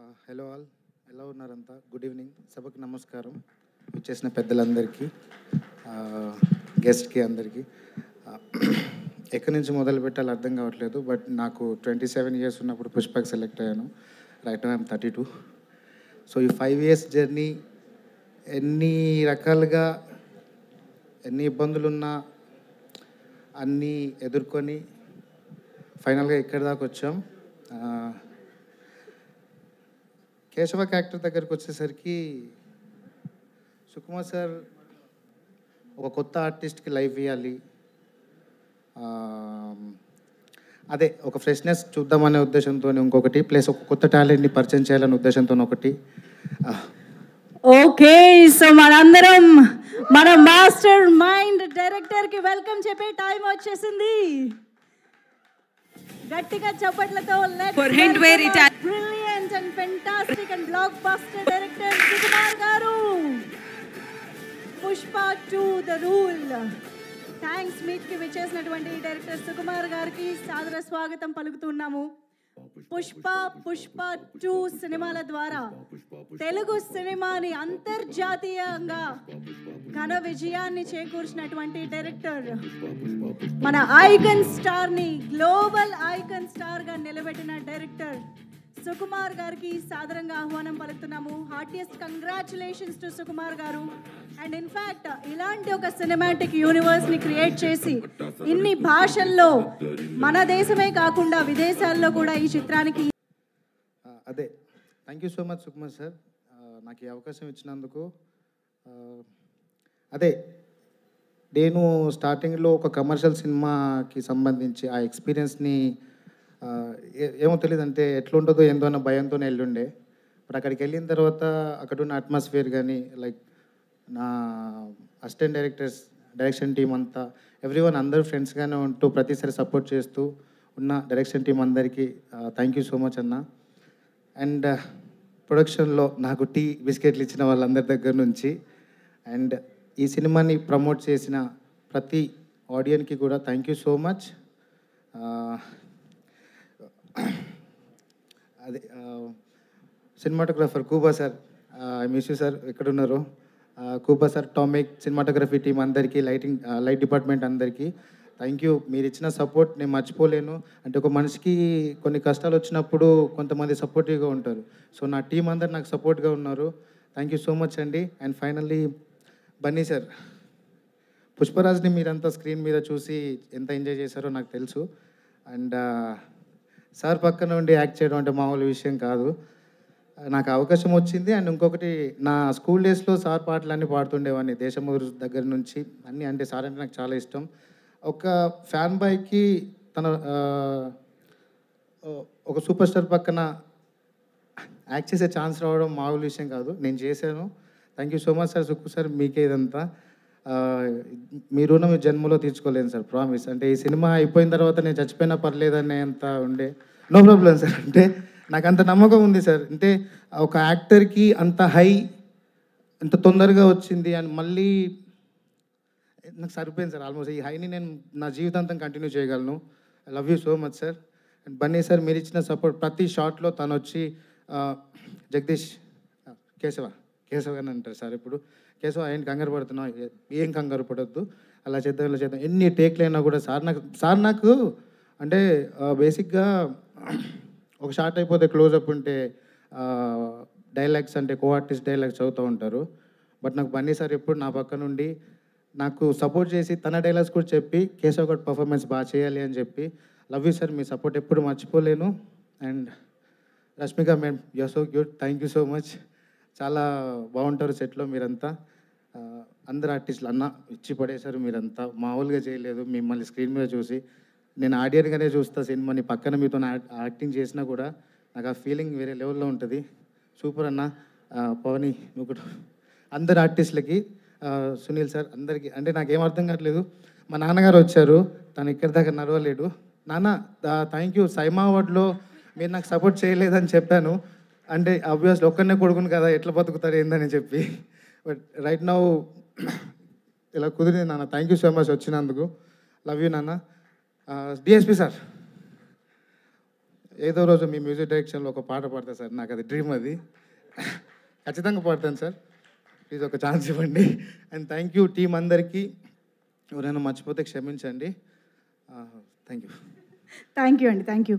Hello all, ఎలా ఉన్నారంతా? Good evening, సభకు నమస్కారం. వచ్చేసిన పెద్దలందరికీ, గెస్ట్కి అందరికీ. ఎక్కడి నుంచి మొదలు పెట్టాలో అర్థం కావట్లేదు. బట్ నాకు 27 ఇయర్స్ ఉన్నప్పుడు పుష్పకి సెలెక్ట్ అయ్యాను. Right now I'm 32. సో ఈ 5 ఇయర్స్ జర్నీ ఎన్ని రకాలుగా ఎన్ని ఇబ్బందులున్నా అన్నీ ఎదుర్కొని ఫైనల్గా ఇక్కడి దాకా వచ్చాం. కేశవ క్యారెక్టర్ దగ్గరికి వచ్చేసరికి సుకుమార్ సార్ ఒక కొత్త ఆర్టిస్ట్కి లైఫ్ ఇవ్వాలి, అదే ఒక ఫ్రెష్నెస్ చూద్దామనే ఉద్దేశంతో ఇంకొకటి, ప్లస్ ఒక కొత్త టాలెంట్ని పరిచయం చేయాలనే ఉద్దేశంతో ఒకటి. ఓకే, సో మనందరం మన మాస్టర్ మైండ్ డైరెక్టర్కి వెల్కమ్ చెప్పే టైం వచ్చేసింది. గట్టిగా చప్పట్లతో brilliant and fantastic and blockbuster director Sukumar garu. Pushpa 2 the rule. Thanks మీట్కి విచ్చేసినటువంటి డైరెక్టర్ సుకుమార్ గారికి సాదర స్వాగతం పలుకుతున్నాము. పుష్ప 2 సినిమాల ద్వారా తెలుగు సినిమాని అంతర్జాతీయంగా ఘన విజయాన్ని చేకూర్చినటువంటి డైరెక్టర్, మన ఐకన్ స్టార్ని గ్లోబల్ ఐకన్ స్టార్గా నిలబెట్టిన డైరెక్టర్ సుకుమార్ గారికి సాదరంగా ఆహ్వానం పలుకుతున్నాము. హార్టియస్ట్ కంగ్రాచులేషన్స్ టు సుకుమార్ గారు. అండ్ ఇన్ఫ్యాక్ట్ ఇలాంటి ఒక సినిమాటిక్ యూనివర్స్ని క్రియేట్ చేసి ఇన్ని భాషల్లో మన దేశమే కాకుండా విదేశాల్లో కూడా ఈ చిత్రానికి అదే thank you so much Sukumar sir, నాకు ఈ అవకాశం ఇచ్చినందుకు. అదే నేను స్టార్టింగ్లో ఒక కమర్షియల్ సినిమాకి సంబంధించి ఆ ఎక్స్పీరియన్స్ని ఏమో తెలియదు, అంటే ఎట్లుంటుందో ఏందో అన్న భయంతో వెళ్ళుండే. బట్ అక్కడికి వెళ్ళిన తర్వాత అక్కడ ఉన్న అట్మాస్ఫియర్ కానీ, లైక్ నా అసిస్టెంట్ డైరెక్టర్స్, డైరెక్షన్ టీం అంతా, ఎవ్రీవన్ అందరూ ఫ్రెండ్స్గానే ఉంటూ ప్రతిసారి సపోర్ట్ చేస్తూ ఉన్న డైరెక్షన్ టీం అందరికీ థ్యాంక్ యూ సో మచ్ అన్న. అండ్ ప్రొడక్షన్లో నాకు టీ బిస్కెట్లు ఇచ్చిన వాళ్ళందరి దగ్గర నుంచి, అండ్ ఈ సినిమాని ప్రమోట్ చేసిన ప్రతి ఆడియన్కి కూడా థ్యాంక్ యూ సో మచ్. అదే cinematographer కూబా sir, I miss you sir, ఎక్కడున్నారు? కూబా సార్, టామిక్ సినిమాటోగ్రఫీ టీం అందరికీ, లైట్ డిపార్ట్మెంట్ అందరికీ థ్యాంక్ యూ. మీరు ఇచ్చిన సపోర్ట్ నేను మర్చిపోలేను. అంటే ఒక మనిషికి కొన్ని కష్టాలు వచ్చినప్పుడు కొంతమంది సపోర్టివ్గా ఉంటారు. సో నా టీం అందరు నాకు సపోర్ట్గా ఉన్నారు. థ్యాంక్ యూ సో మచ్ అండి. అండ్ ఫైనల్లీ బన్నీ సార్, పుష్పరాజ్ని మీరంతా స్క్రీన్ మీద చూసి ఎంత ఎంజాయ్ చేశారో నాకు తెలుసు. అండ్ సార్ పక్కన ఉండి యాక్ట్ చేయడం అంటే మామూలు విషయం కాదు. నాకు అవకాశం వచ్చింది. అండ్ ఇంకొకటి, నా స్కూల్ డేస్లో సార్ పాటలన్నీ పాడుతుండేవాడిని, దేశమురు దగ్గర నుంచి అన్నీ. అంటే సార్ అంటే నాకు చాలా ఇష్టం. ఒక ఫ్యాన్ బాయ్కి తన ఒక సూపర్ స్టార్ పక్కన యాక్ట్ చేసే ఛాన్స్ రావడం మామూలు విషయం కాదు. నేను చేశాను. Thank you so much sir. Sukku sir, మీకే ఇదంతా. మీ రుణం జన్మలో తీర్చుకోలేను సార్, ప్రామిస్. అంటే ఈ సినిమా అయిపోయిన తర్వాత నేను చచ్చిపోయినా పర్లేదనే అంత ఉండే. నో ప్రాబ్లం సార్, అంటే నాకు అంత నమ్మకం ఉంది సార్. అంటే ఒక యాక్టర్కి అంత హై అంత తొందరగా వచ్చింది అని మళ్ళీ నాకు సరిపోయింది సార్. ఆల్మోస్ట్ ఈ హైని నేను నా జీవితాంతం కంటిన్యూ చేయగలను. I love you so much sir. And Bunny sir, మీరు ఇచ్చిన సపోర్ట్ ప్రతి షాట్లో తను వచ్చి జగదీష్, కేశవ అని అంటారు సార్. ఇప్పుడు కేశవ ఏం కంగారు పడుతున్నావు, ఏం కంగారు పడొద్దు, అలా చేద్దాం ఇలా చేద్దాం, ఎన్ని టేక్లు అయినా కూడా సార్ నాకు అంటే బేసిక్గా ఒక షార్ట్ అయిపోతే క్లోజప్ ఉంటే డైలాగ్స్ అంటే కో ఆర్టిస్ట్ డైలాగ్స్ చదువుతూ ఉంటారు. బట్ నాకు బన్నీ సార్ ఎప్పుడు నా పక్క నుండి నాకు సపోర్ట్ చేసి తన డైలాగ్స్ కూడా చెప్పి కేశవ్ గడ్ పర్ఫార్మెన్స్ బాగా చేయాలి అని చెప్పి. లవ్ యూ సార్, మీ సపోర్ట్ ఎప్పుడు మర్చిపోలేను. And Rashmika madam, you are so cute, thank you so much. చాలా బాగుంటారు సెట్లో మీరంతా. అందరు ఆర్టిస్టులు అన్న ఇచ్చి పడేశారు మీరంతా, మామూలుగా చేయలేదు. మిమ్మల్ని స్క్రీన్ మీద చూసి నేను ఆడియన్గానే చూస్తా సినిమాని, పక్కన మీతో యాక్టింగ్ చేసినా కూడా నాకు ఆ ఫీలింగ్ వేరే లెవెల్లో ఉంటుంది. సూపర్ అన్న. పవని, నువ్వు కూడా అందరు ఆర్టిస్టులకి, సునీల్ సార్ అందరికీ. అంటే నాకేం అర్థం కావట్లేదు, మా నాన్నగారు వచ్చారు, తను ఇక్కడి దాకా నడవలేడు. నాన్న థ్యాంక్ యూ, సైమా అవార్డులో మీరు నాకు సపోర్ట్ చేయలేదని చెప్పాను. అంటే ఆబ్వియస్లీ ఒక్కనే కొడుకును కదా, ఎట్లా బతుకుతారు ఏందని చెప్పి. బట్ రైట్ నౌ ఇలా కుదిరింది నాన్న. థ్యాంక్ యూ సో మచ్ వచ్చినందుకు. లవ్ యూ నాన్న. డిఎస్పి సార్, ఏదో రోజు మీ మ్యూజిక్ డైరెక్షన్లో ఒక పాట పాడతా సార్, నాకు అది డ్రీమ్ అది. ఖచ్చితంగా పాడతాను సార్, ప్లీజ్ ఒక ఛాన్స్ ఇవ్వండి. అండ్ థ్యాంక్ యూ టీం అందరికీ. ఎవరైనా మర్చిపోతే క్షమించండి. Thank you. థ్యాంక్ యూ అండి, థ్యాంక్ యూ.